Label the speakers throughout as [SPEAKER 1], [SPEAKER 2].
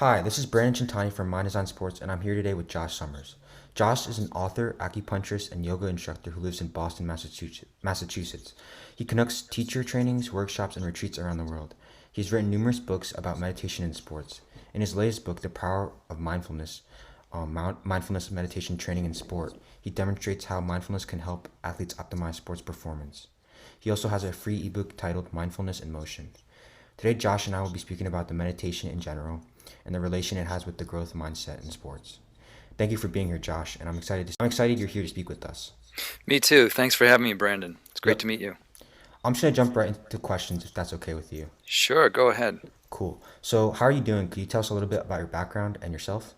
[SPEAKER 1] Hi, this is Brandon Shintani from Mindfulness and Sports, and I'm here today with Josh Summers. Josh is an author, acupuncturist, and yoga instructor who lives in Boston, Massachusetts. He conducts teacher trainings, workshops, and retreats around the world. He's written numerous books about meditation and sports. In his latest book, The Power of Mindfulness, Mindfulness, Meditation, Training, and Sport, he demonstrates how mindfulness can help athletes optimize sports performance. He also has a free ebook titled Mindfulness in Motion. Today, Josh and I will be speaking about the meditation in general and the relation it has with the growth mindset in sports. Thank you for being here, Josh, and I'm excited you're here to speak with us.
[SPEAKER 2] Me too. Thanks for having me, Brandon. It's great
[SPEAKER 1] Yep.
[SPEAKER 2] to meet you.
[SPEAKER 1] I'm just gonna jump right into questions if that's okay with you.
[SPEAKER 2] Sure, go ahead.
[SPEAKER 1] Cool. So, how are you doing? Could you tell us a little bit about your background and yourself?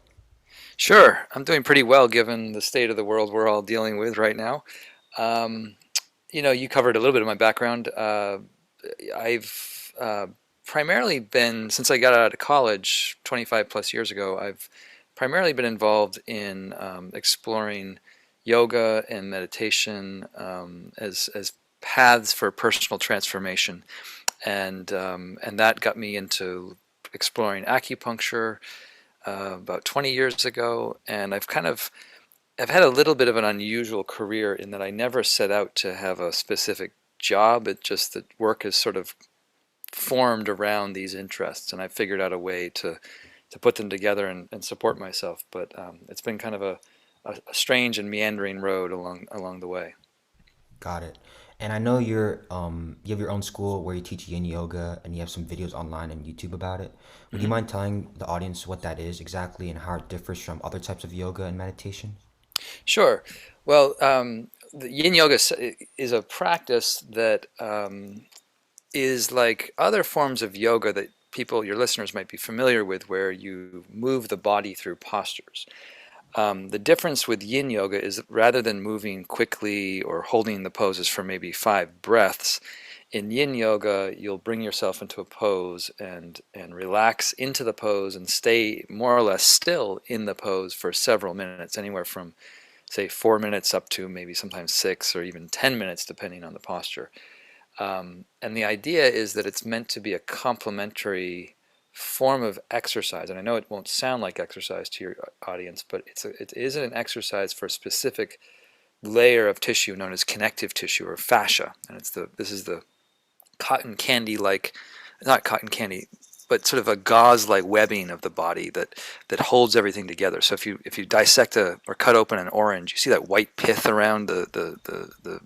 [SPEAKER 2] Sure, I'm doing pretty well given the state of the world we're all dealing with right now. Um, you covered a little bit of my background. I've primarily been, since I got out of college 25 plus years ago, I've primarily been involved in exploring yoga and meditation as paths for personal transformation. And that got me into exploring acupuncture about 20 years ago, and I've had a little bit of an unusual career in that I never set out to have a specific job. It just that work is sort of formed around these interests, and I figured out a way to put them together and support myself. But it's been kind of a strange and meandering road along the way.
[SPEAKER 1] Got it. And I know you have your own school where you teach Yin Yoga, and you have some videos online and YouTube about it. Would you
[SPEAKER 2] Mhm.
[SPEAKER 1] mind telling the audience what that is exactly and how it differs from other types of yoga and meditation?
[SPEAKER 2] Sure. Well, the Yin Yoga is a practice that is like other forms of yoga that people, your listeners, might be familiar with, where you move the body through postures. The difference with Yin Yoga is that rather than moving quickly or holding the poses for maybe 5 breaths, in Yin Yoga, you'll bring yourself into a pose and relax into the pose and stay more or less still in the pose for several minutes, anywhere from say 4 minutes up to maybe sometimes 6 or even 10 minutes, depending on the posture. And the idea is that it's meant to be a complementary form of exercise. And I know it won't sound like exercise to your audience, but it is an exercise for a specific layer of tissue known as connective tissue or fascia. And this is the cotton candy like, not cotton candy, but sort of a gauze like webbing of the body that holds everything together. So if you dissect or cut open an orange, you see that white pith around the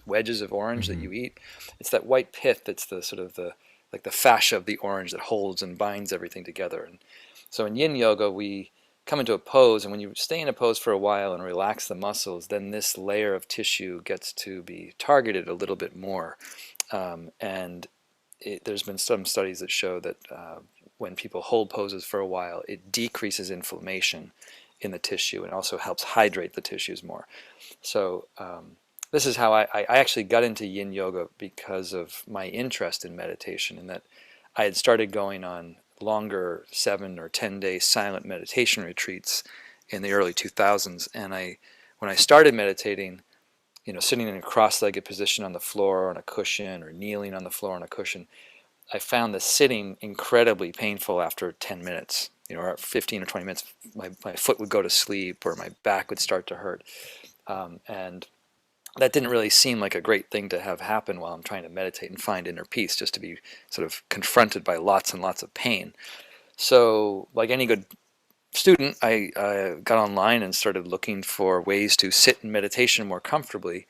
[SPEAKER 2] wedges of orange that
[SPEAKER 1] Mm-hmm.
[SPEAKER 2] you eat. It's that white pith that's the sort of the like the fascia of the orange that holds and binds everything together. And so in Yin Yoga, we come into a pose, and when you stay in a pose for a while and relax the muscles, then this layer of tissue gets to be targeted a little bit more. And there's been some studies that show that when people hold poses for a while, it decreases inflammation in the tissue and also helps hydrate the tissues more. So this is how I actually got into Yin Yoga, because of my interest in meditation, in that I had started going on longer 7 or 10 day silent meditation retreats in the early 2000s. And when I started meditating, sitting in a cross-legged position on the floor on a cushion, or kneeling on the floor on a cushion, I found the sitting incredibly painful after 10 minutes, or 15 or 20 minutes. My foot would go to sleep, or my back would start to hurt. And that didn't really seem like a great thing to have happen while I'm trying to meditate and find inner peace, just to be sort of confronted by lots and lots of pain. So, like any good student, I got online and started looking for ways to sit in meditation more comfortably.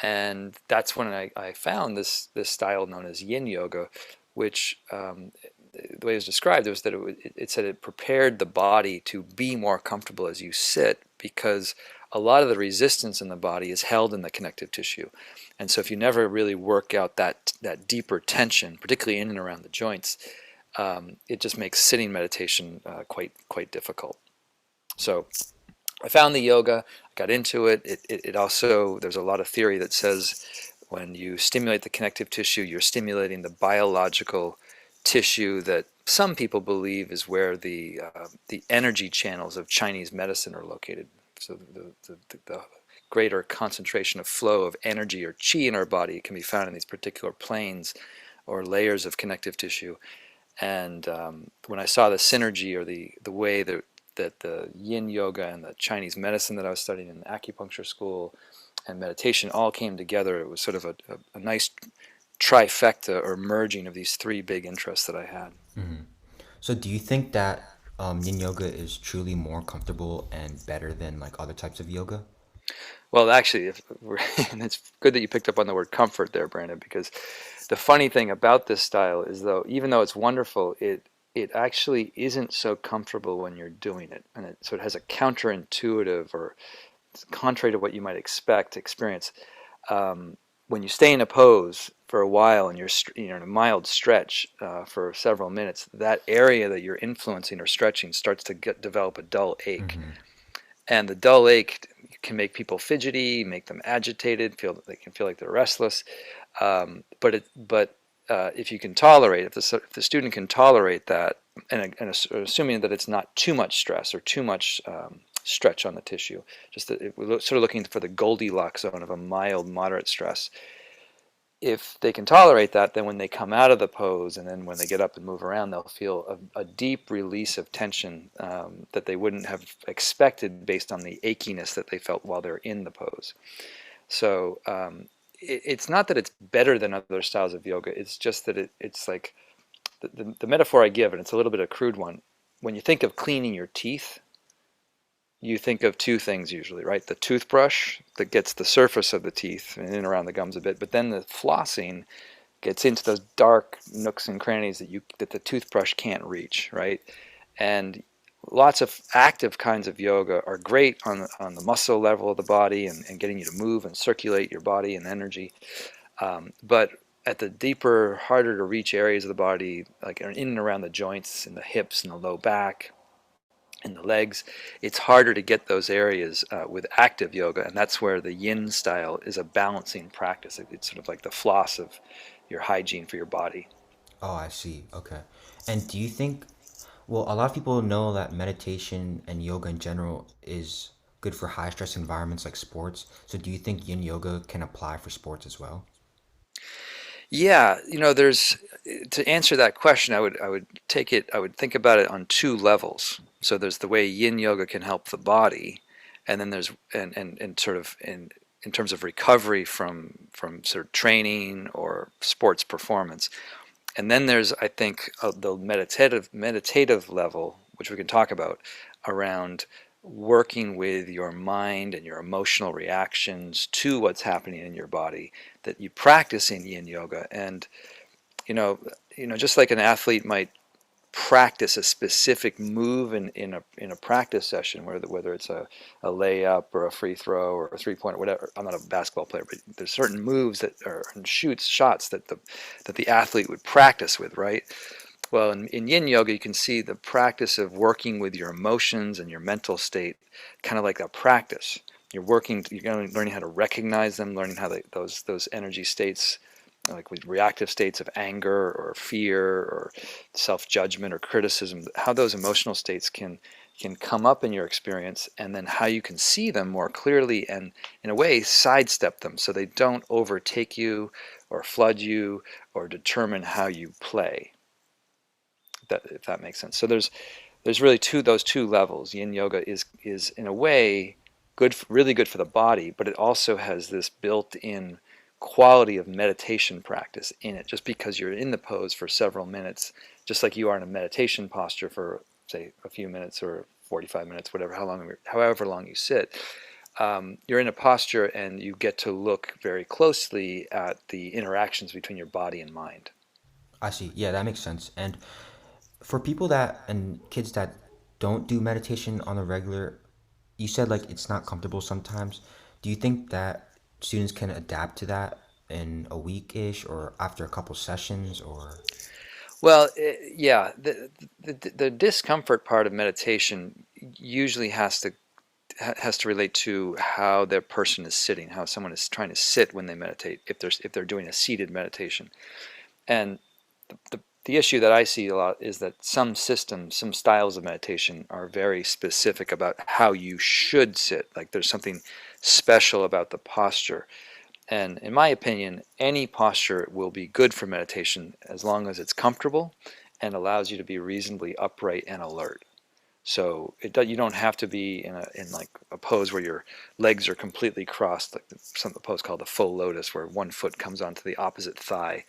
[SPEAKER 2] And that's when I found this style known as Yin Yoga, which the way it was described was that it said it prepared the body to be more comfortable as you sit, because a lot of the resistance in the body is held in the connective tissue. And so if you never really work out that deeper tension, particularly in and around the joints, it just makes sitting meditation quite difficult. So I found the yoga, got into it. It also, there's a lot of theory that says when you stimulate the connective tissue, you're stimulating the biological tissue that some people believe is where the energy channels of Chinese medicine are located. So the greater concentration of flow of energy or qi in our body can be found in these particular planes or layers of connective tissue. And when I saw the synergy, or the way that the Yin Yoga and the Chinese medicine that I was studying in acupuncture school and meditation all came together, it was sort of a nice trifecta or merging of these three big interests that I had.
[SPEAKER 1] Hmm. So do you think that Yin Yoga is truly more comfortable and better than like other types of yoga?
[SPEAKER 2] Well, actually, if we're, and it's good that you picked up on the word comfort there, Brandon, because the funny thing about this style is, though, even though it's wonderful, it actually isn't so comfortable when you're doing it, and so it has a counterintuitive, or contrary to what you might experience. When you stay in a pose for a while and you're in a mild stretch for several minutes, that area that you're influencing or stretching starts to develop a dull ache.
[SPEAKER 1] Hmm.
[SPEAKER 2] And the dull ache can make people fidgety, make them agitated, they can feel like they're restless. But if you can tolerate, if the student can tolerate that, and assuming that it's not too much stress or too much stretch on the tissue, just that we're sort of looking for the Goldilocks zone of a mild, moderate stress. If they can tolerate that, then when they come out of the pose and then when they get up and move around, they'll feel a deep release of tension that they wouldn't have expected based on the achiness that they felt while they're in the pose. So it's not that it's better than other styles of yoga. It's just that it's like the metaphor I give, and it's a little bit of a crude one. When you think of cleaning your teeth, you think of two things usually, right? The toothbrush that gets the surface of the teeth and in and around the gums a bit, but then the flossing gets into those dark nooks and crannies that the toothbrush can't reach, right? And lots of active kinds of yoga are great on the muscle level of the body, and getting you to move and circulate your body and energy. But at the deeper, harder to reach areas of the body, like in and around the joints and the hips and the low back and the legs, it's harder to get those areas with active yoga, and that's where the Yin style is a balancing practice. It's sort of like the floss of your hygiene for your body.
[SPEAKER 1] Oh, I see. Okay. And do you think, well, a lot of people know that meditation and yoga in general is good for high stress environments like sports. So do you think yin yoga can apply for sports as well?
[SPEAKER 2] Yeah, there's to answer that question, I would think about it on two levels. So there's the way Yin Yoga can help the body, and then there's and sort of in terms of recovery from sort of training or sports performance. And then there's, I think, the meditative level, which we can talk about, around working with your mind and your emotional reactions to what's happening in your body that you practice in Yin Yoga. And you know, just like an athlete might practice a specific move in a practice session, whether it's a layup or a free throw or a 3 point or whatever. I'm not a basketball player, but there's certain moves that are and shots that the athlete would practice with, right? Well, in Yin Yoga, you can see the practice of working with your emotions and your mental state, kind of like a practice. You're learning how to recognize them, learning how those energy states, like with reactive states of anger or fear or self-judgment or criticism, how those emotional states can come up in your experience, and then how you can see them more clearly and, in a way, sidestep them so they don't overtake you or flood you or determine how you play. If that makes sense. So there's really those two levels. Yin yoga is in a way really good for the body, but it also has this built-in quality of meditation practice in it. Just because you're in the pose for several minutes, just like you are in a meditation posture for, say, a few minutes or 45 minutes, however long you sit, you're in a posture and you get to look very closely at the interactions between your body and mind.
[SPEAKER 1] I see. Yeah, that makes sense. And for people that and kids that don't do meditation on a regular, you said like it's not comfortable sometimes. Do you think that students can adapt to that in a week-ish or after a couple sessions or
[SPEAKER 2] Well, yeah, the discomfort part of meditation usually has to relate to how the person is sitting, how someone is trying to sit when they meditate, if they're doing a seated meditation. And the issue that I see a lot is that some systems, some styles of meditation are very specific about how you should sit. Like there's something special about the posture. And in my opinion, any posture will be good for meditation as long as it's comfortable and allows you to be reasonably upright and alert. So you don't have to be in like a pose where your legs are completely crossed, like some pose called the full lotus, where one foot comes onto the opposite thigh.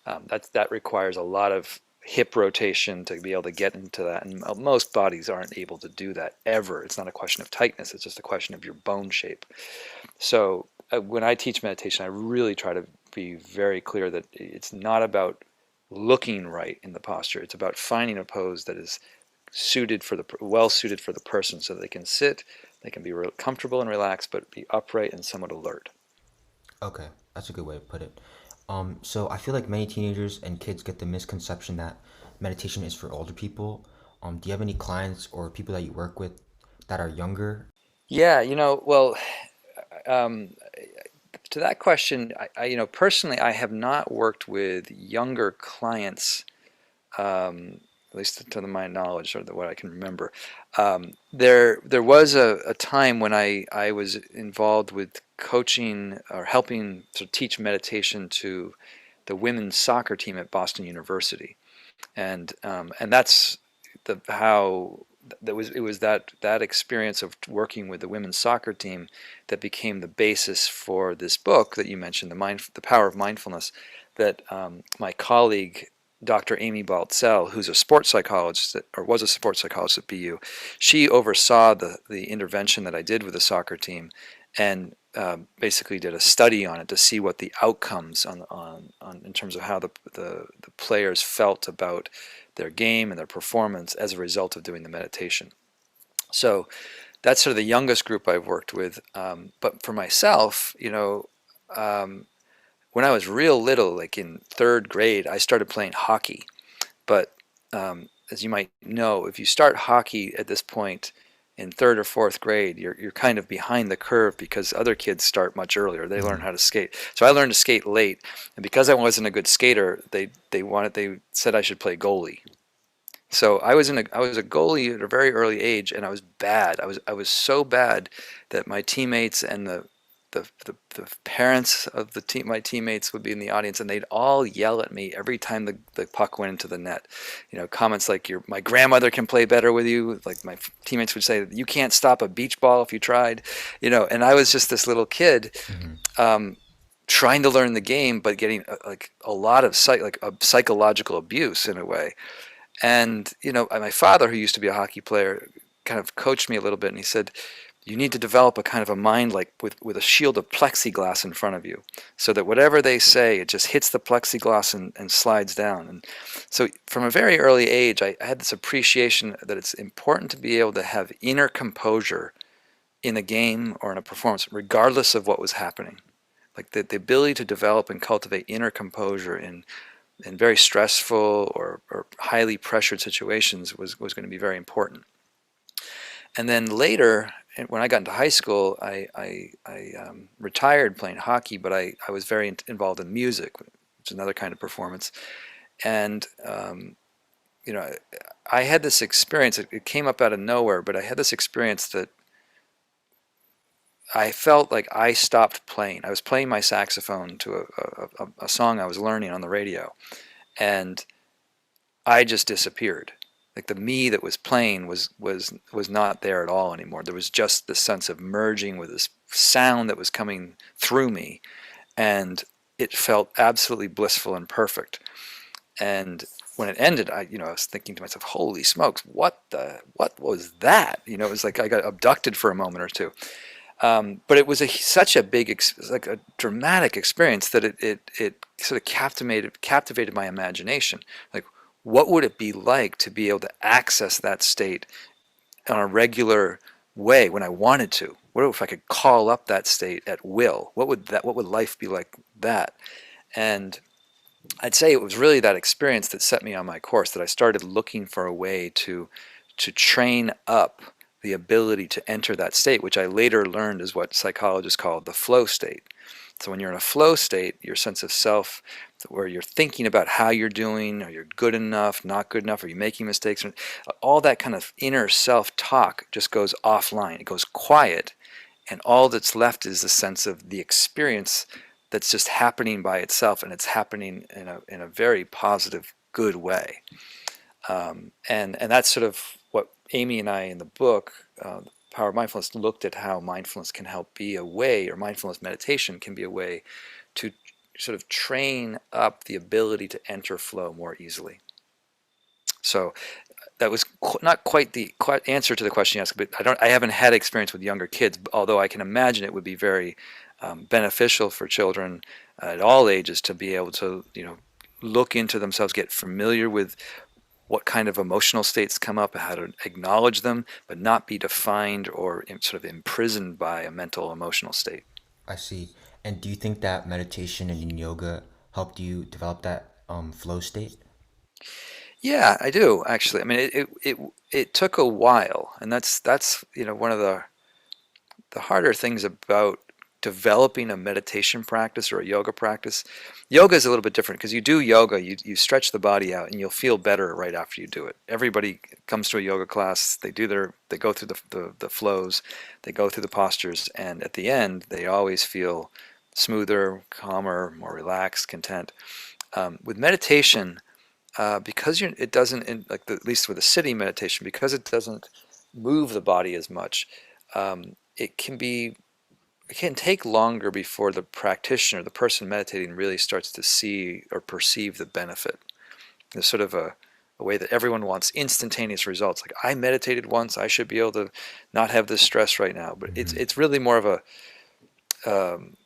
[SPEAKER 2] That requires a lot of hip rotation to be able to get into that, and most bodies aren't able to do that ever. It's not a question of tightness; it's just a question of your bone shape. So when I teach meditation, I really try to be very clear that it's not about looking right in the posture. It's about finding a pose that is well suited for the person, so that they can sit, they can be comfortable and relaxed, but be upright and somewhat alert.
[SPEAKER 1] Okay, that's a good way to put it. So I feel like many teenagers and kids get the misconception that meditation is for older people. Do you have any clients or people that you work with that are younger?
[SPEAKER 2] Yeah, well, um, to that question, personally, I have not worked with younger clients, at least to my knowledge or what I can remember. There was a time when I was involved with coaching or helping to teach meditation to the women's soccer team at Boston University, and that's how it was that experience of working with the women's soccer team that became the basis for this book that you mentioned, the Power of Mindfulness, that my colleague Dr. Amy Baltzell, who's a sports psychologist or was a sports psychologist at BU, she oversaw the intervention that I did with the soccer team, and basically did a study on it to see what the outcomes on in terms of how the players felt about their game and their performance as a result of doing the meditation. So that's sort of the youngest group I've worked with. But for myself, um, when I was real little, like in third grade, I started playing hockey. But as you might know, if you start hockey at this point in third or fourth grade, you're kind of behind the curve because other kids start much earlier. They learn
[SPEAKER 1] Mm-hmm.
[SPEAKER 2] how to skate. So I learned to skate late, and because I wasn't a good skater, they said I should play goalie. So I was a goalie at a very early age, and I was bad. I was so bad that my teammates and the parents of my teammates would be in the audience, and they'd all yell at me every time the puck went into the net. Comments like my grandmother can play better with you. Like my teammates would say, you can't stop a beach ball if you tried. And I was just this little kid,
[SPEAKER 1] Mm-hmm.
[SPEAKER 2] um, trying to learn the game, but getting like a lot of psychological abuse in a way. And my father, who used to be a hockey player, kind of coached me a little bit, and he said, "You need to develop a kind of a mind like with a shield of plexiglass in front of you, so that whatever they say, it just hits the plexiglass and slides down." And so, from a very early age, I had this appreciation that it's important to be able to have inner composure in a game or in a performance, regardless of what was happening. Like the ability to develop and cultivate inner composure in very stressful or highly pressured situations was going to be very important. And then later, when I got into high school, I retired playing hockey, but I was very involved in music, which is another kind of performance. And you know, I had this experience. It came up out of nowhere, but I had this experience that I felt like I stopped playing. I was playing my saxophone to a song I was learning on the radio, and I just disappeared. Like the me that was playing was not there at all anymore. There was just this sense of merging with this sound that was coming through me, and it felt absolutely blissful and perfect. And when it ended, I was thinking to myself, "Holy smokes, what was that?" It was like I got abducted for a moment or two. But it was such a like a dramatic experience that it sort of captivated my imagination. Like, what would it be like to be able to access that state on a regular way when I wanted to? What if I could call up that state at will? What would life be like that? And I'd say it was really that experience that set me on my course, that I started looking for a way to train up the ability to enter that state, which I later learned is what psychologists call the flow state. So when you're in a flow state, your sense of self, where you're thinking about how you're doing, are you good enough, not good enough, are you making mistakes, all that kind of inner self-talk just goes offline. It goes quiet, and all that's left is the sense of the experience that's just happening by itself, and it's happening in a very positive, good way. And that's sort of what Amy and I in the book, Power of Mindfulness, looked at how mindfulness can help be a way, or mindfulness meditation can be a way to sort of train up the ability to enter flow more easily. So that was not quite the answer to the question you asked, but I haven't had experience with younger kids, although I can imagine it would be very beneficial for children at all ages to be able to, look into themselves, get familiar with what kind of emotional states come up, how to acknowledge them, but not be defined or sort of imprisoned by a mental emotional state.
[SPEAKER 1] I see. And do you think that meditation and yin yoga helped you develop that flow state?
[SPEAKER 2] Yeah, I do actually. I mean, it took a while, and that's one of the harder things about developing a meditation practice or a yoga practice. Yoga is a little bit different because you do yoga, you stretch the body out, and you'll feel better right after you do it. Everybody comes to a yoga class, they go through the flows, they go through the postures, and at the end, they always feel smoother, calmer, more relaxed, content. With meditation, because it doesn't, at least with a sitting meditation, because it doesn't move the body as much, it can take longer before the practitioner, the person meditating, really starts to see or perceive the benefit. There's sort of a way that everyone wants instantaneous results. Like, I meditated once, I should be able to not have this stress right now. But it's
[SPEAKER 1] Mm-hmm.
[SPEAKER 2] it's really more of a um,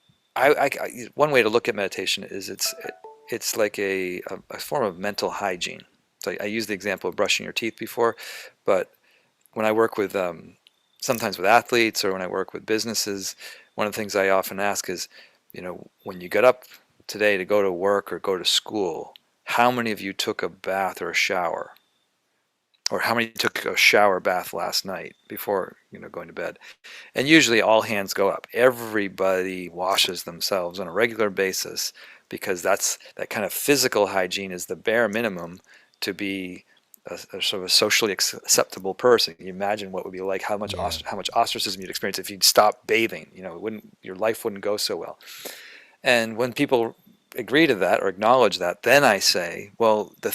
[SPEAKER 2] one way to look at meditation is it's like a form of mental hygiene. So I used the example of brushing your teeth before, but when I work with sometimes with athletes or when I work with businesses, one of the things I often ask is, when you get up today to go to work or go to school, how many of you took a bath or a shower? Or how many took a shower bath last night before going to bed? And usually all hands go up. Everybody washes themselves on a regular basis because that kind of physical hygiene is the bare minimum to be a sort of a socially acceptable person. You imagine what it would be like,
[SPEAKER 1] Yeah.
[SPEAKER 2] how much ostracism you'd experience if you'd stop bathing. Your life wouldn't go so well. And when people agree to that or acknowledge that, then I say, well, the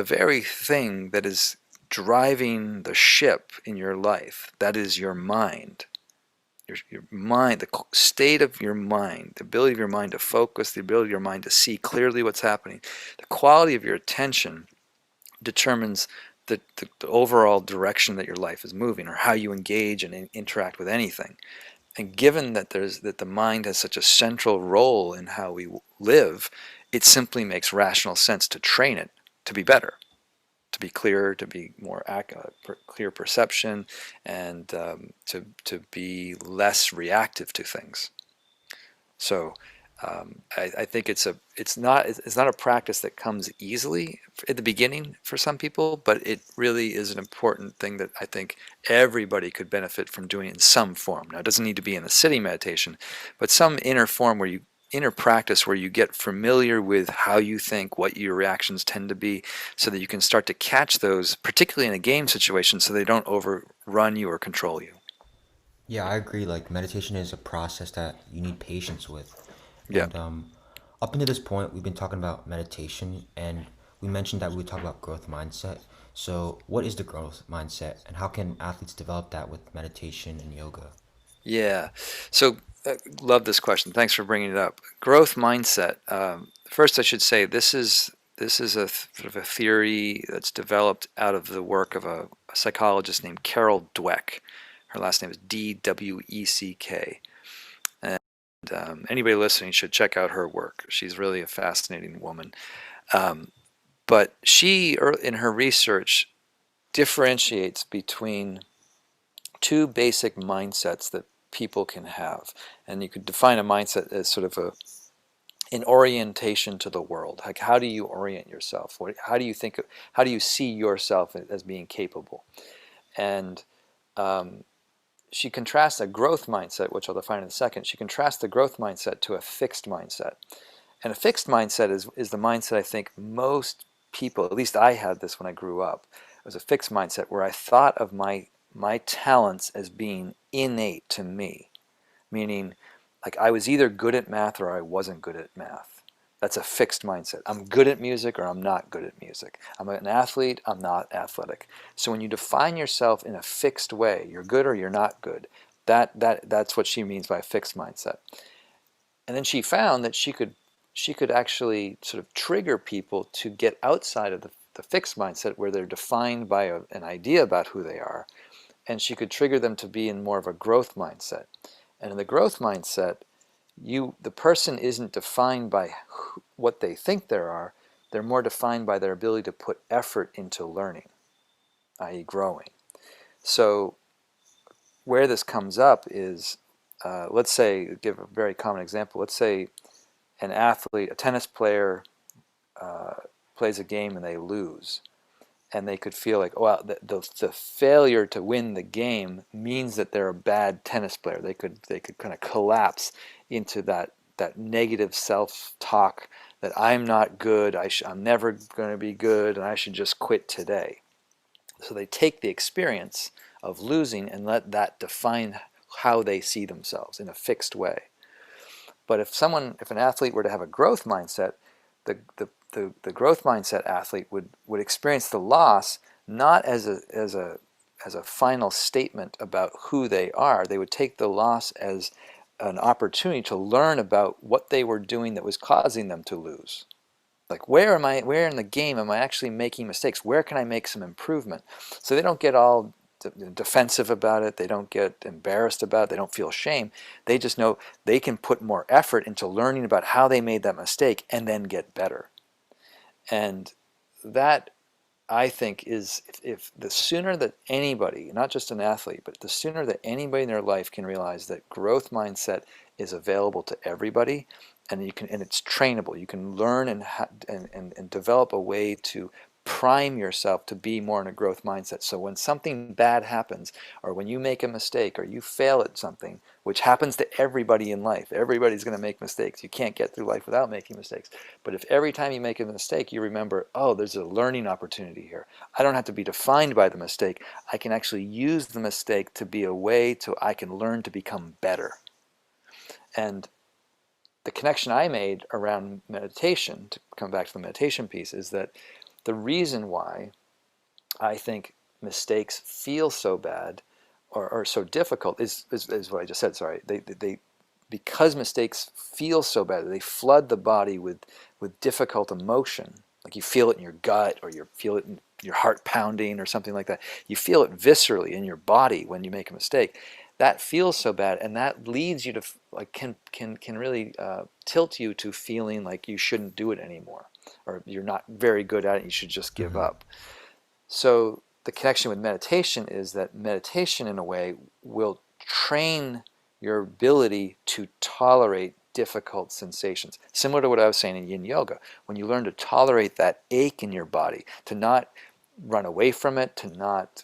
[SPEAKER 2] very thing that is driving the ship in your life, that is your mind. Your mind, the state of your mind, the ability of your mind to focus, the ability of your mind to see clearly what's happening, the quality of your attention determines the overall direction that your life is moving, or how you engage and interact with anything. And given that the mind has such a central role in how we live, it simply makes rational sense to train it to be better, to be clearer, to be more clear perception, and to be less reactive to things. So I think it's not a practice that comes easily at the beginning for some people, but it really is an important thing that I think everybody could benefit from doing in some form. Now, it doesn't need to be in the sitting meditation, but some inner practice where you get familiar with how you think, what your reactions tend to be, so that you can start to catch those, particularly in a game situation, so they don't overrun you or control you.
[SPEAKER 1] Yeah, I agree. Like meditation is a process that you need patience with.
[SPEAKER 2] Yeah.
[SPEAKER 1] And up until this point, we've been talking about meditation, and we mentioned that we would talk about growth mindset. So, what is the growth mindset, and how can athletes develop that with meditation and yoga?
[SPEAKER 2] Yeah. So, love this question. Thanks for bringing it up. Growth mindset. First, I should say this is sort of a theory that's developed out of the work of a psychologist named Carol Dweck. Her last name is Dweck. And anybody listening should check out her work. She's really a fascinating woman. Um, but she, in her research, differentiates between two basic mindsets that people can have. And you could define a mindset as sort of an orientation to the world. Like, how do you orient yourself? How do you see yourself as being capable? And um, she contrasts a growth mindset, which I'll define in a second. She contrasts the growth mindset to a fixed mindset. And a fixed mindset is the mindset I think most people, at least I had this when I grew up. It was a fixed mindset where I thought of my talents as being innate to me, meaning like I was either good at math or I wasn't good at math. That's a fixed mindset. I'm good at music or I'm not good at music. I'm an athlete, I'm not athletic. So when you define yourself in a fixed way, you're good or you're not good, that's what she means by a fixed mindset. And then she found that she could actually sort of trigger people to get outside of the fixed mindset where they're defined by an idea about who they are, and she could trigger them to be in more of a growth mindset. And in the growth mindset, the person isn't defined by what they think there are. They're more defined by their ability to put effort into learning, i.e. growing. So where this comes up is, let's say, give a very common example. Let's say an athlete, a tennis player, uh, plays a game and they lose. And they could feel like, oh, wow, the failure to win the game means that they're a bad tennis player. They could kind of collapse into that negative self-talk that I'm not good, I'm never going to be good, and I should just quit today. So they take the experience of losing and let that define how they see themselves in a fixed way. But if an athlete were to have a growth mindset, the growth mindset athlete would experience the loss not as a final statement about who they are. They would take the loss as an opportunity to learn about what they were doing that was causing them to lose. Like, where in the game am I actually making mistakes? Where can I make some improvement? So they don't get all defensive about it. They don't get embarrassed about it. They don't feel shame. They just know they can put more effort into learning about how they made that mistake and then get better. And that, I think, is if the sooner that anybody, not just an athlete, but the sooner that anybody in their life can realize that growth mindset is available to everybody, and it's trainable. You can learn and develop a way to prime yourself to be more in a growth mindset. So when something bad happens, or when you make a mistake, or you fail at something, which happens to everybody in life, everybody's going to make mistakes. You can't get through life without making mistakes. But if every time you make a mistake, you remember, oh, there's a learning opportunity here. I don't have to be defined by the mistake. I can actually use the mistake to be a way to I can learn to become better. And the connection I made around meditation, to come back to the meditation piece, is that the reason why I think mistakes feel so bad or so difficult is what I just said. Sorry, they because mistakes feel so bad, they flood the body with difficult emotion. Like you feel it in your gut, or you feel it in your heart pounding, or something like that. You feel it viscerally in your body when you make a mistake. That feels so bad, and that leads you to like can really tilt you to feeling like you shouldn't do it anymore, or you're not very good at it. You should just give
[SPEAKER 1] Mm-hmm.
[SPEAKER 2] up. So the connection with meditation is that meditation, in a way, will train your ability to tolerate difficult sensations. Similar to what I was saying in Yin Yoga. When you learn to tolerate that ache in your body, to not run away from it, to not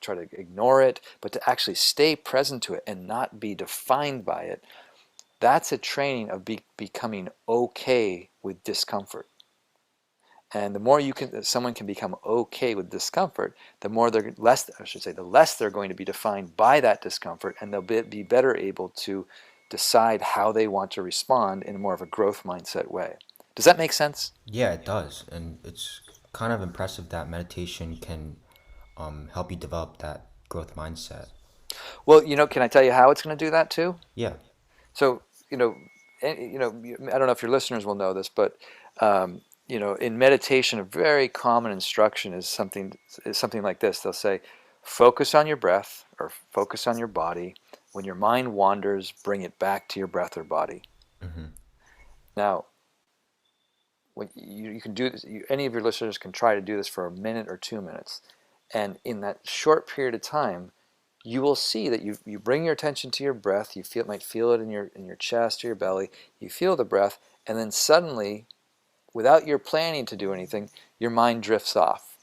[SPEAKER 2] try to ignore it, but to actually stay present to it and not be defined by it, that's a training of becoming okay with discomfort. And the more someone can become okay with discomfort, the more they're less, I should say, the less they're going to be defined by that discomfort, and they'll be better able to decide how they want to respond in more of a growth mindset way. Does that make sense?
[SPEAKER 1] Yeah, it does, and it's kind of impressive that meditation can help you develop that growth mindset.
[SPEAKER 2] Well, can I tell you how it's going to do that too?
[SPEAKER 1] Yeah.
[SPEAKER 2] So, you know, I don't know if your listeners will know this, but in meditation, a very common instruction is something like this. They'll say, focus on your breath or focus on your body. When your mind wanders, bring it back to your breath or body.
[SPEAKER 1] Mm-hmm.
[SPEAKER 2] Now, when you can do this, any of your listeners can try to do this for a minute or 2 minutes, and in that short period of time, you will see that you bring your attention to your breath. You might feel it in your chest or your belly. You feel the breath, and then suddenly, without your planning to do anything, your mind drifts off.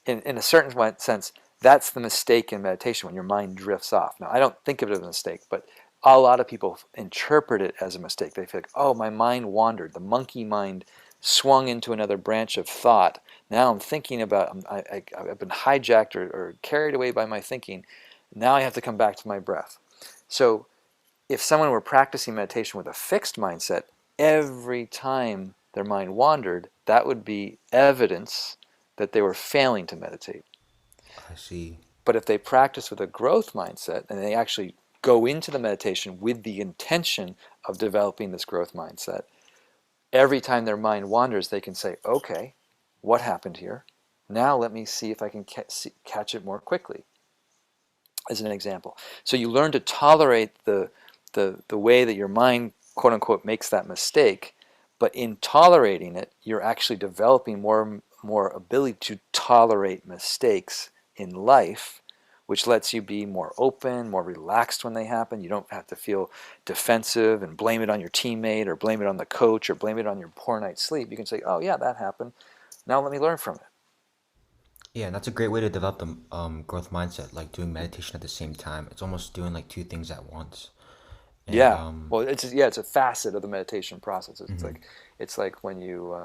[SPEAKER 2] In a certain sense, that's the mistake in meditation, when your mind drifts off. Now, I don't think of it as a mistake, but a lot of people interpret it as a mistake. They feel like, oh, my mind wandered. The monkey mind swung into another branch of thought. Now I'm thinking about, I've been hijacked or carried away by my thinking. Now I have to come back to my breath. So if someone were practicing meditation with a fixed mindset, every time their mind wandered, that would be evidence that they were failing to meditate.
[SPEAKER 1] I see.
[SPEAKER 2] But if they practice with a growth mindset and they actually go into the meditation with the intention of developing this growth mindset, every time their mind wanders, they can say, okay, what happened here? Now let me see if I can catch it more quickly, as an example. So you learn to tolerate the way that your mind, quote unquote, makes that mistake, but in tolerating it, you're actually developing more ability to tolerate mistakes in life, which lets you be more open, more relaxed when they happen. You don't have to feel defensive and blame it on your teammate or blame it on the coach or blame it on your poor night's sleep. You can say, oh yeah, that happened. Now let me learn from it.
[SPEAKER 1] Yeah, and that's a great way to develop the growth mindset, like doing meditation at the same time. It's almost doing like two things at once. And
[SPEAKER 2] Yeah. Well, it's a facet of the meditation process.
[SPEAKER 1] mhm.
[SPEAKER 2] It's like when you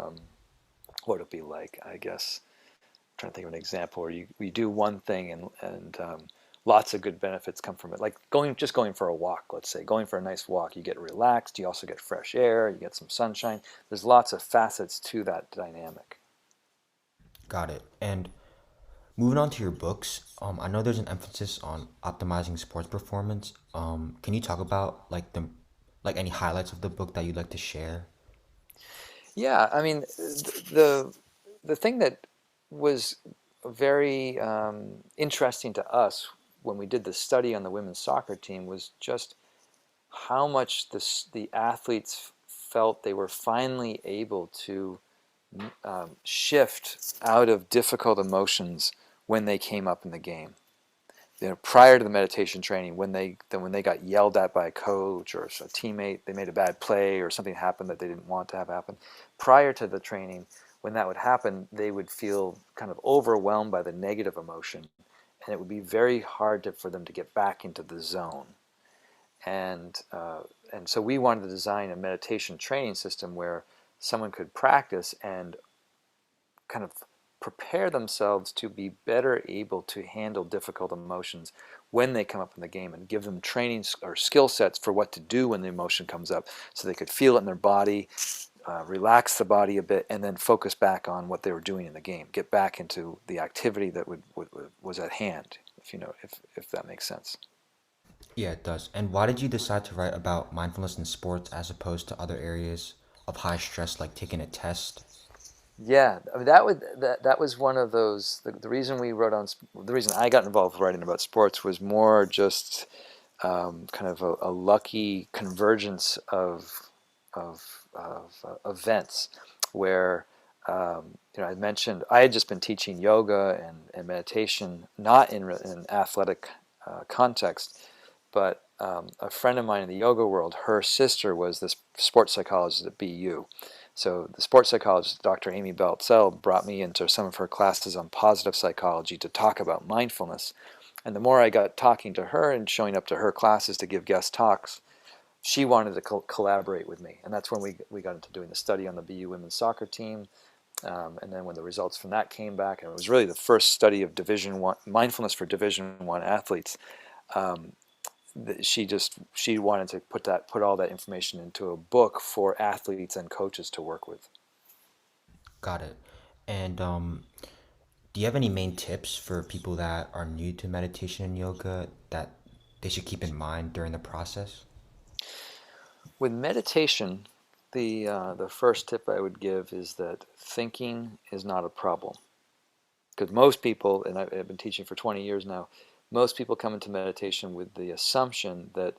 [SPEAKER 2] what would it be like? I guess I'm trying to think of an example where you do one thing and lots of good benefits come from it. Like going for a walk. Let's say going for a nice walk, you get relaxed. You also get fresh air. You get some sunshine. There's lots of facets to that dynamic.
[SPEAKER 1] Got it. And moving on to your books, I know there's an emphasis on optimizing sports performance. Can you talk about like any highlights of the book that you'd like to share?
[SPEAKER 2] Yeah, I mean, the thing that was very interesting to us when we did the study on the women's soccer team was just how much the athletes felt they were finally able to shift out of difficult emotions when they came up in the game. Prior to the meditation training, when they got yelled at by a coach or a teammate, they made a bad play or something happened that they didn't want to have happen. Prior to the training, when that would happen, they would feel kind of overwhelmed by the negative emotion, and it would be very hard for them to get back into the zone. And and so we wanted to design a meditation training system where someone could practice and kind of prepare themselves to be better able to handle difficult emotions when they come up in the game, and give them training or skill sets for what to do when the emotion comes up, so they could feel it in their body, relax the body a bit, and then focus back on what they were doing in the game, get back into the activity that was at hand, if you know, if that makes sense.
[SPEAKER 1] Yeah, it does. And why did you decide to write about mindfulness in sports as opposed to other areas of high stress like taking a test?
[SPEAKER 2] Yeah, I mean, that was one of those. The reason we wrote on the reason I got involved with writing about sports was more just kind of a lucky convergence of events where I mentioned I had just been teaching yoga and meditation, not in an athletic context, but a friend of mine in the yoga world, her sister was this sports psychologist at BU. So the sports psychologist, Dr. Amy Beltzell, brought me into some of her classes on positive psychology to talk about mindfulness. And the more I got talking to her and showing up to her classes to give guest talks, she wanted to collaborate with me. And that's when we got into doing the study on the BU women's soccer team. And then when the results from that came back, and it was really the first study of Division One mindfulness for Division One athletes, um, she wanted to put all that information into a book for athletes and coaches to work with.
[SPEAKER 1] Got it. And do you have any main tips for people that are new to meditation and yoga that they should keep in mind during the process?
[SPEAKER 2] With meditation, the first tip I would give is that thinking is not a problem. Because most people, and I've been teaching for 20 years now, most people come into meditation with the assumption that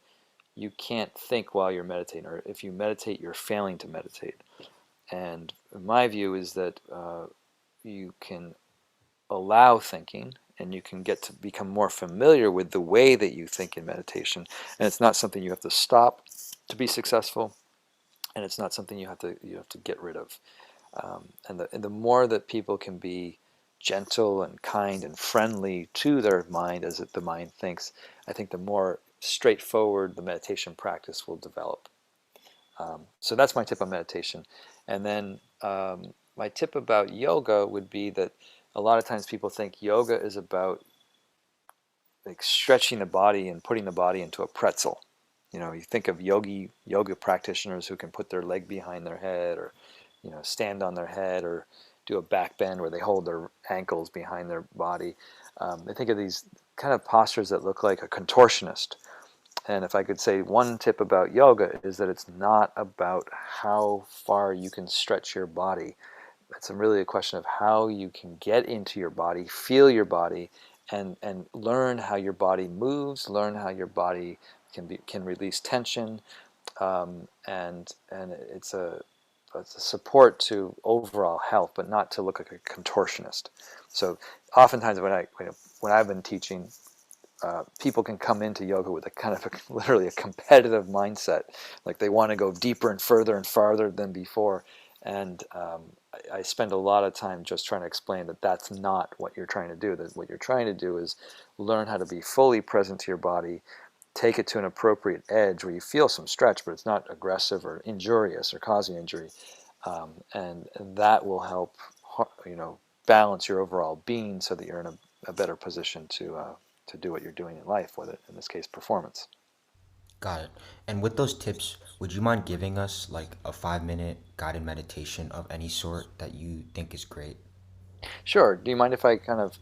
[SPEAKER 2] you can't think while you're meditating, or if you meditate, you're failing to meditate. And my view is that you can allow thinking, and you can get to become more familiar with the way that you think in meditation. And it's not something you have to stop to be successful, and it's not something you have to get rid of. And the more that people can be gentle and kind and friendly to their mind as the mind thinks, I think the more straightforward the meditation practice will develop. So that's my tip on meditation. And then my tip about yoga would be that a lot of times people think yoga is about like stretching the body and putting the body into a pretzel. You think of yoga practitioners who can put their leg behind their head, or stand on their head, or do a back bend where they hold their ankles behind their body. I think of these kind of postures that look like a contortionist. And if I could say one tip about yoga, is that it's not about how far you can stretch your body. It's really a question of how you can get into your body, feel your body, and learn how your body moves, learn how your body can release tension, and it's a support to overall health, but not to look like a contortionist. So oftentimes when I've been teaching, people can come into yoga with a kind of literally a competitive mindset, like they want to go deeper and further and farther than before. And I spend a lot of time just trying to explain that that's not what you're trying to do. That what you're trying to do is learn how to be fully present to your body, take it to an appropriate edge where you feel some stretch, but it's not aggressive or injurious or causing injury, and that will help, balance your overall being so that you're in a better position to do what you're doing in life, whether in this case performance.
[SPEAKER 1] Got it. And with those tips, would you mind giving us like a 5 minute guided meditation of any sort that you think is great?
[SPEAKER 2] Sure. Do you mind if I kind of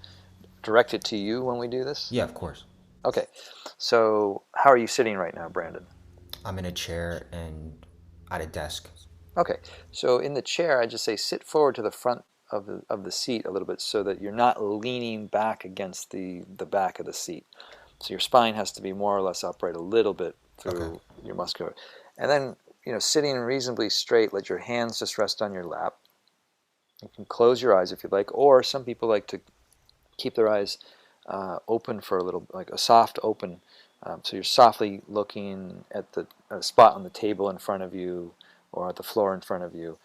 [SPEAKER 2] direct it to you when we do this?
[SPEAKER 1] Yeah, of course.
[SPEAKER 2] Okay. So how are you sitting right now, Brandon?
[SPEAKER 1] I'm in a chair and at a desk.
[SPEAKER 2] Okay, so in the chair, I just say sit forward to the front of the seat a little bit so that you're not leaning back against the back of the seat. So your spine has to be more or less upright a little bit
[SPEAKER 1] Okay.
[SPEAKER 2] through your muscular. And then, sitting reasonably straight, let your hands just rest on your lap. You can close your eyes if you'd like, or some people like to keep their eyes open for a little, like a soft open. So you're softly looking at the spot on the table in front of you or at the floor in front of you.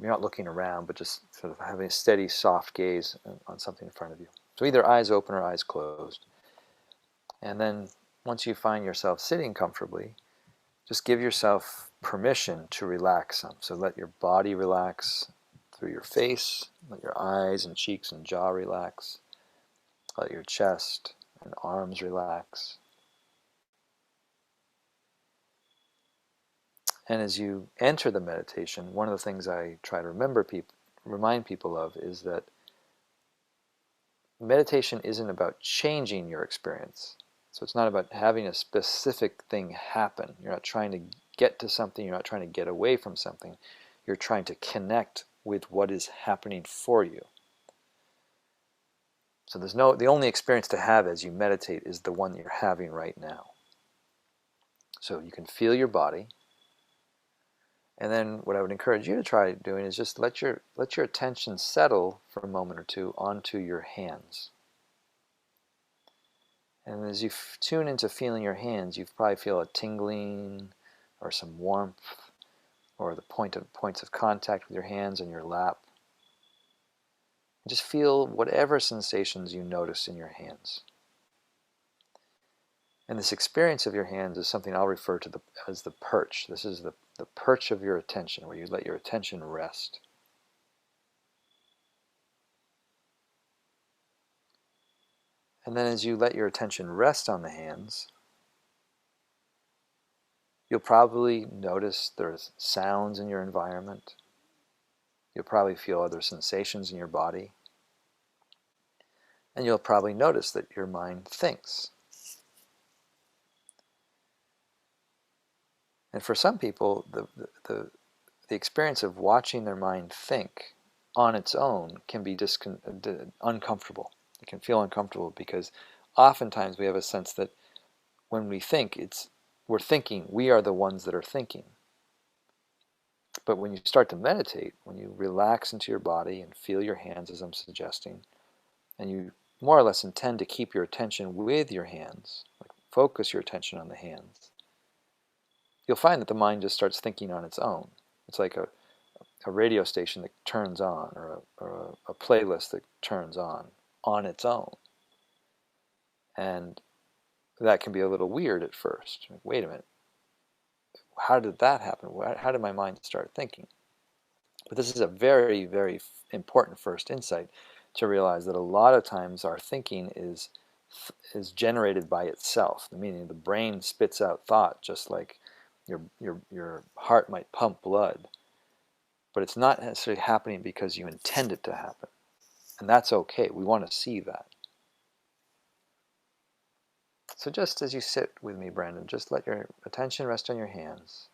[SPEAKER 2] You're not looking around, but just sort of having a steady, soft gaze on something in front of you. So either eyes open or eyes closed. And then once you find yourself sitting comfortably, just give yourself permission to relax some. So let your body relax through your face, let your eyes and cheeks and jaw relax. Let your chest and arms relax. And as you enter the meditation, one of the things I try to remind people of is that meditation isn't about changing your experience. So it's not about having a specific thing happen. You're not trying to get to something, you're not trying to get away from something. You're trying to connect with what is happening for you. So the only experience to have as you meditate is the one you're having right now. So you can feel your body. And then what I would encourage you to try doing is just let your attention settle for a moment or two onto your hands. And as you tune into feeling your hands, you probably feel a tingling or some warmth or the points of contact with your hands on your lap. Just feel whatever sensations you notice in your hands. And this experience of your hands is something I'll refer to as the perch. This is the perch of your attention, where you let your attention rest. And then as you let your attention rest on the hands, you'll probably notice there's sounds in your environment. You'll probably feel other sensations in your body. And you'll probably notice that your mind thinks. And for some people, the experience of watching their mind think on its own can be uncomfortable. It can feel uncomfortable because oftentimes we have a sense that when we think, we're thinking, we are the ones that are thinking. But when you start to meditate, when you relax into your body and feel your hands as I'm suggesting, and you more or less intend to keep your attention with your hands, like focus your attention on the hands, you'll find that the mind just starts thinking on its own. It's like a radio station that turns on, or a playlist that turns on its own. And that can be a little weird at first. Like, wait a minute, how did that happen? How did my mind start thinking? But this is a very, very important first insight, to realize that a lot of times our thinking is is generated by itself, meaning the brain spits out thought just like your heart might pump blood, but it's not necessarily happening because you intend it to happen. And that's okay. We want to see that. So just as you sit with me, Brandon, just let your attention rest on your hands.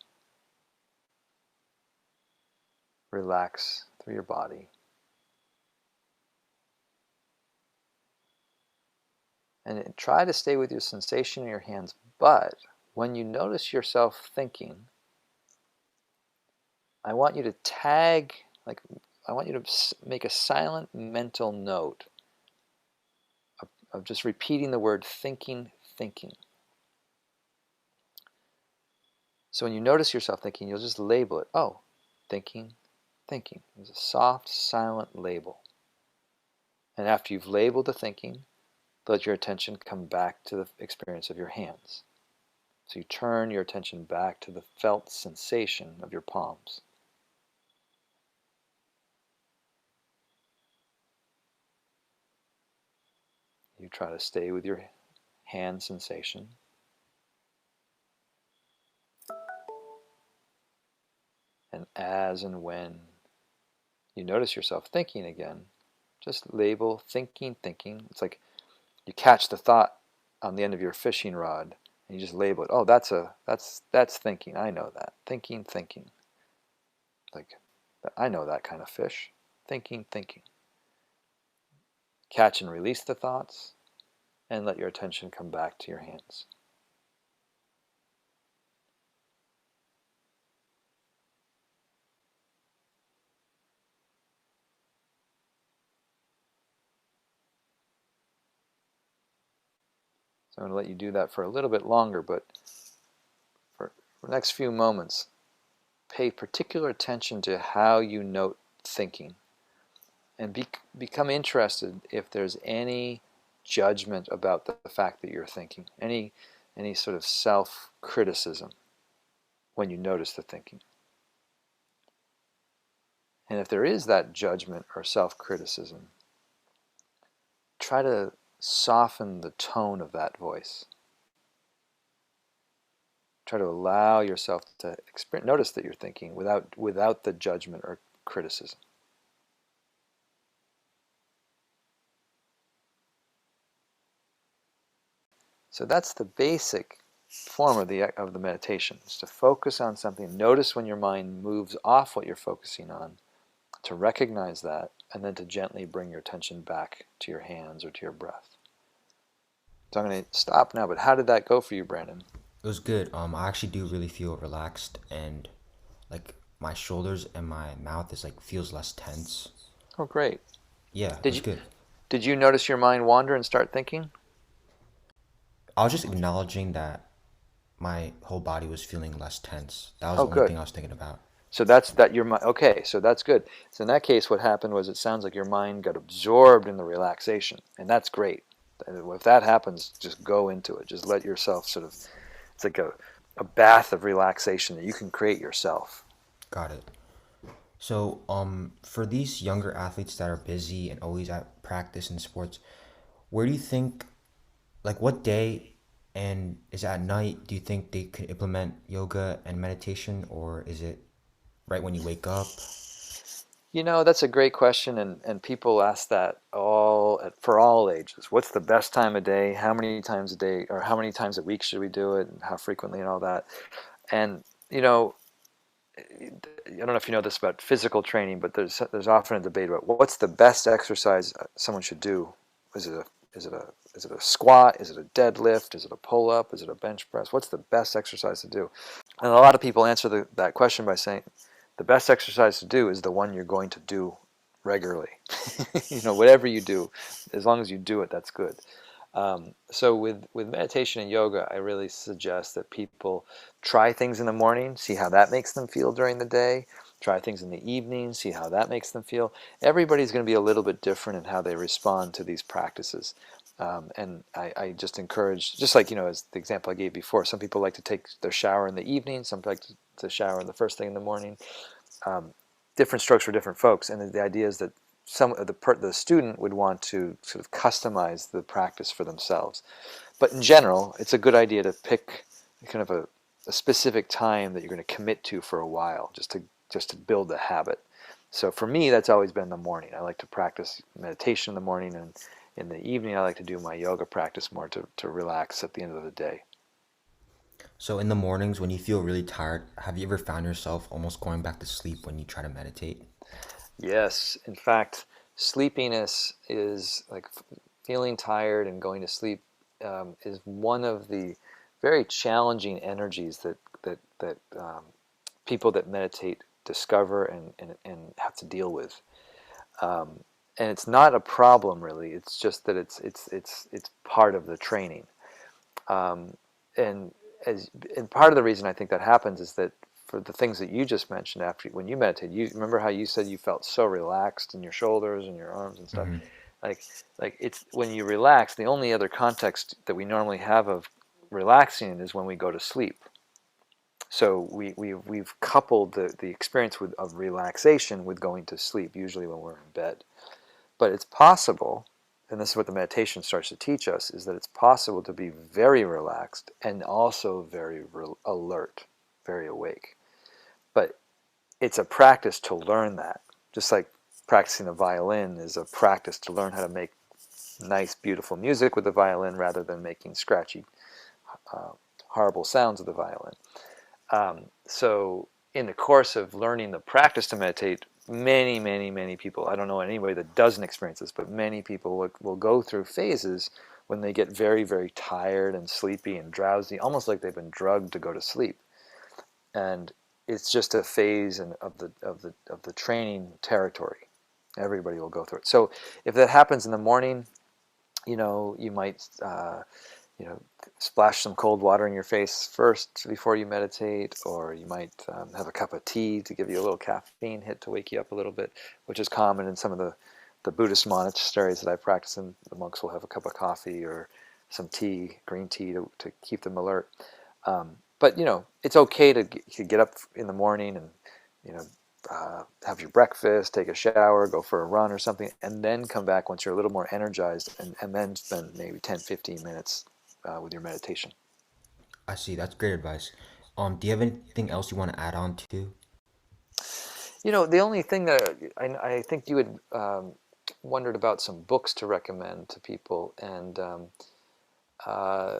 [SPEAKER 2] Relax through your body. And try to stay with your sensation in your hands, but when you notice yourself thinking, I want you to tag, I want you to make a silent mental note of just repeating the word thinking, thinking. So when you notice yourself thinking, you'll just label it. Oh, thinking, thinking. It's a soft, silent label. And after you've labeled the thinking, let your attention come back to the experience of your hands. So you turn your attention back to the felt sensation of your palms. You try to stay with your hand sensation. And as and when you notice yourself thinking again, just label thinking, thinking. It's like you catch the thought on the end of your fishing rod and you just label it. Oh, that's thinking. I know that. Thinking, thinking. Like, I know that kind of fish. Thinking, thinking. Catch and release the thoughts and let your attention come back to your hands. So I'm going to let you do that for a little bit longer, but for the next few moments, pay particular attention to how you note thinking. And become interested if there's any judgment about the fact that you're thinking, any sort of self-criticism when you notice the thinking. And if there is that judgment or self-criticism, try to soften the tone of that voice. Try to allow yourself to notice that you're thinking without the judgment or criticism. So that's the basic form of the meditation, is to focus on something. Notice when your mind moves off what you're focusing on, to recognize that, and then to gently bring your attention back to your hands or to your breath. So I'm going to stop now, but how did that go for you, Brandon?
[SPEAKER 1] It was good. I actually do really feel relaxed, and like my shoulders and my mouth is like feels less tense.
[SPEAKER 2] Oh, great.
[SPEAKER 1] Yeah, it
[SPEAKER 2] Did
[SPEAKER 1] was
[SPEAKER 2] you
[SPEAKER 1] good.
[SPEAKER 2] did you notice your mind wander and start thinking?
[SPEAKER 1] I was just acknowledging that my whole body was feeling less tense. That was
[SPEAKER 2] Oh,
[SPEAKER 1] the only
[SPEAKER 2] good.
[SPEAKER 1] thing I was thinking about.
[SPEAKER 2] So that's that your mind. Okay, so that's good. So in that case, what happened was it sounds like your mind got absorbed in the relaxation, and that's great. If that happens, just go into it. Just let yourself sort of. It's like a bath of relaxation that you can create yourself.
[SPEAKER 1] Got it. So, for these younger athletes that are busy and always at practice and sports, where do you think, like, what day and is it at night, do you think they could implement yoga and meditation, or is it right when you wake up?
[SPEAKER 2] You know, that's a great question, and people ask that for all ages. What's the best time of day? How many times a day, or how many times a week should we do it, and how frequently, and all that. And you know, I don't know if you know this about physical training, but there's often a debate about what's the best exercise someone should do. Is it a squat? Is it a deadlift? Is it a pull up? Is it a bench press? What's the best exercise to do? And a lot of people answer that question by saying the best exercise to do is the one you're going to do regularly. Whatever you do, as long as you do it, that's good. So with meditation and yoga, I really suggest that people try things in the morning, see how that makes them feel during the day. Try things in the evening, see how that makes them feel. Everybody's going to be a little bit different in how they respond to these practices. And I just encourage, just like, as the example I gave before, some people like to take their shower in the evening, some like to shower in the first thing in the morning. Different strokes for different folks. And the idea is that the student would want to sort of customize the practice for themselves. But in general, it's a good idea to pick kind of a specific time that you're going to commit to for a while, just to build the habit. So for me, that's always been the morning. I like to practice meditation in the morning, and in the evening, I like to do my yoga practice more to relax at the end of the day.
[SPEAKER 1] So in the mornings when you feel really tired, have you ever found yourself almost going back to sleep when you try to meditate?
[SPEAKER 2] Yes, in fact, sleepiness is like feeling tired and going to sleep is one of the very challenging energies that people that meditate discover and have to deal with. Um, and it's not a problem really. It's just that it's part of the training. Um, and and part of the reason I think that happens is that for the things that you just mentioned after when you meditate, you remember how you said you felt so relaxed in your shoulders and your arms and stuff.
[SPEAKER 1] Hmm.
[SPEAKER 2] Like it's when you relax, the only other context that we normally have of relaxing is when we go to sleep. So we've coupled the experience of relaxation with going to sleep, usually when we're in bed. But it's possible, and this is what the meditation starts to teach us, is that it's possible to be very relaxed and also very alert, very awake. But it's a practice to learn that. Just like practicing the violin is a practice to learn how to make nice, beautiful music with the violin rather than making scratchy, uh, horrible sounds with the violin. So in the course of learning the practice to meditate, many people, I don't know anybody that doesn't experience this, but many people will go through phases when they get very tired and sleepy and drowsy, almost like they've been drugged to go to sleep. And it's just a phase of the training territory. Everybody will go through it. So if that happens in the morning, you might you know, splash some cold water in your face first before you meditate, or you might have a cup of tea to give you a little caffeine hit to wake you up a little bit, which is common in some of the Buddhist monasteries that I practice in. The monks will have a cup of coffee or some tea, green tea, to keep them alert. But it's okay to get up in the morning and you know have your breakfast, take a shower, go for a run or something, and then come back once you're a little more energized, and then spend maybe 10-15 minutes with your meditation.
[SPEAKER 1] I see. That's great advice. Do you have anything else you want to add on to?
[SPEAKER 2] The only thing that I think you had wondered about some books to recommend to people, and uh,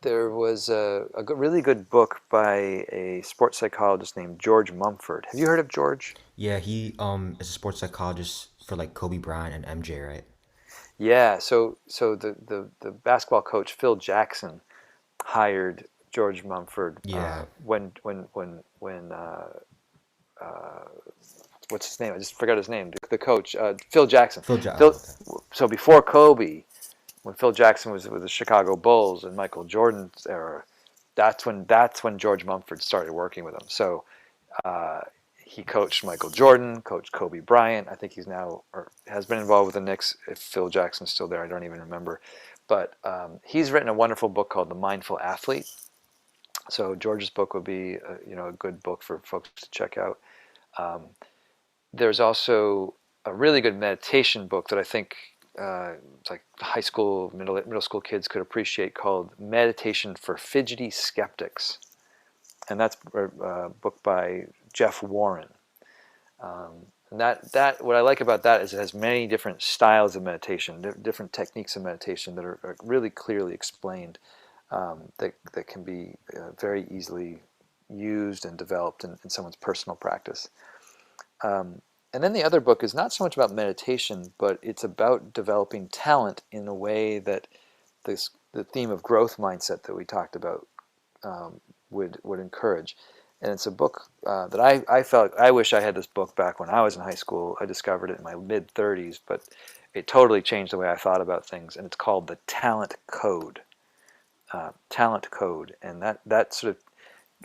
[SPEAKER 2] there was really good book by a sports psychologist named George Mumford. Have you heard of George?
[SPEAKER 1] Yeah, he is a sports psychologist for like Kobe Bryant and MJ, right?
[SPEAKER 2] Yeah, so the basketball coach Phil Jackson hired George Mumford
[SPEAKER 1] Yeah,
[SPEAKER 2] when uh, what's his name? I just forgot his name. The coach, Phil Jackson.
[SPEAKER 1] Oh,
[SPEAKER 2] Phil.
[SPEAKER 1] okay.
[SPEAKER 2] So before Kobe, when Phil Jackson was with the Chicago Bulls and Michael Jordan's era, that's when George Mumford started working with him. So uh, he coached Michael Jordan, coached Kobe Bryant. I think he's now or has been involved with the Knicks. If Phil Jackson's still there, I don't even remember. But he's written a wonderful book called The Mindful Athlete. So George's book would be a good book for folks to check out. Um, there's also a really good meditation book that I think it's like high school, middle school kids could appreciate, called Meditation for Fidgety Skeptics, and that's a book by Jeff Warren. And that what I like about that is it has many different styles of meditation, different techniques of meditation that are really clearly explained, that can be very easily used and developed in someone's personal practice. And then the other book is not so much about meditation, but it's about developing talent in a way that the theme of growth mindset that we talked about would encourage. And it's a book that I felt I wish I had this book back when I was in high school. I discovered it in my mid 30s, but it totally changed the way I thought about things. And it's called The Talent Code. Talent Code, and that sort of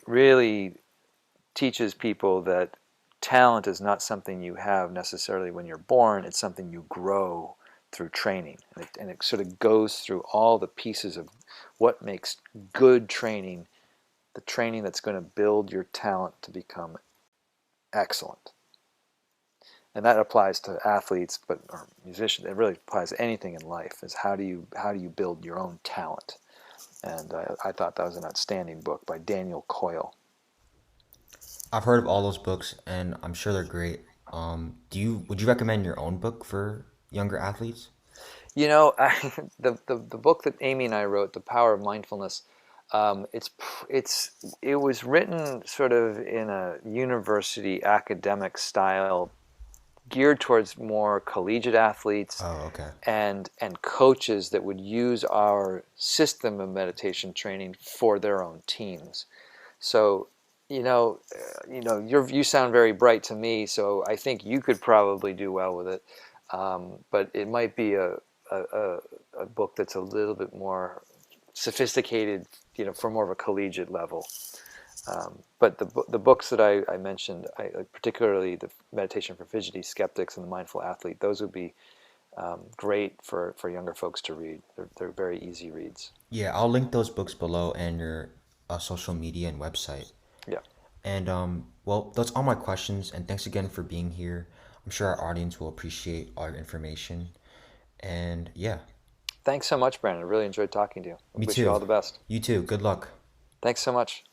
[SPEAKER 2] really teaches people that talent is not something you have necessarily when you're born. It's something you grow through training, and it sort of goes through all the pieces of what makes good training, the training that's going to build your talent to become excellent. and that applies to athletes, but or musicians. It really applies to anything in life. Is how do you build your own talent? And I thought that was an outstanding book by Daniel Coyle.
[SPEAKER 1] I've heard of all those books, and I'm sure they're great. Would you recommend your own book for younger athletes?
[SPEAKER 2] You know, the book that Amy and I wrote, The Power of Mindfulness, it was written sort of in a university academic style, geared towards more collegiate athletes
[SPEAKER 1] Oh, okay.
[SPEAKER 2] and coaches that would use our system of meditation training for their own teams. So, you sound very bright to me, so I think you could probably do well with it. But it might be a, a book that's a little bit more sophisticated, for more of a collegiate level. But the books that I mentioned, particularly the Meditation for Fidgety, Skeptics, and the Mindful Athlete, those would be great for younger folks to read. They're very easy reads.
[SPEAKER 1] Yeah, I'll link those books below and your social media and website.
[SPEAKER 2] Yeah.
[SPEAKER 1] And well, that's all my questions. And thanks again for being here. I'm sure our audience will appreciate all your information. And yeah,
[SPEAKER 2] Thanks so much, Brandon. I really enjoyed talking to you. I
[SPEAKER 1] me
[SPEAKER 2] wish you
[SPEAKER 1] too.
[SPEAKER 2] all the best.
[SPEAKER 1] You too. Good luck.
[SPEAKER 2] Thanks so much.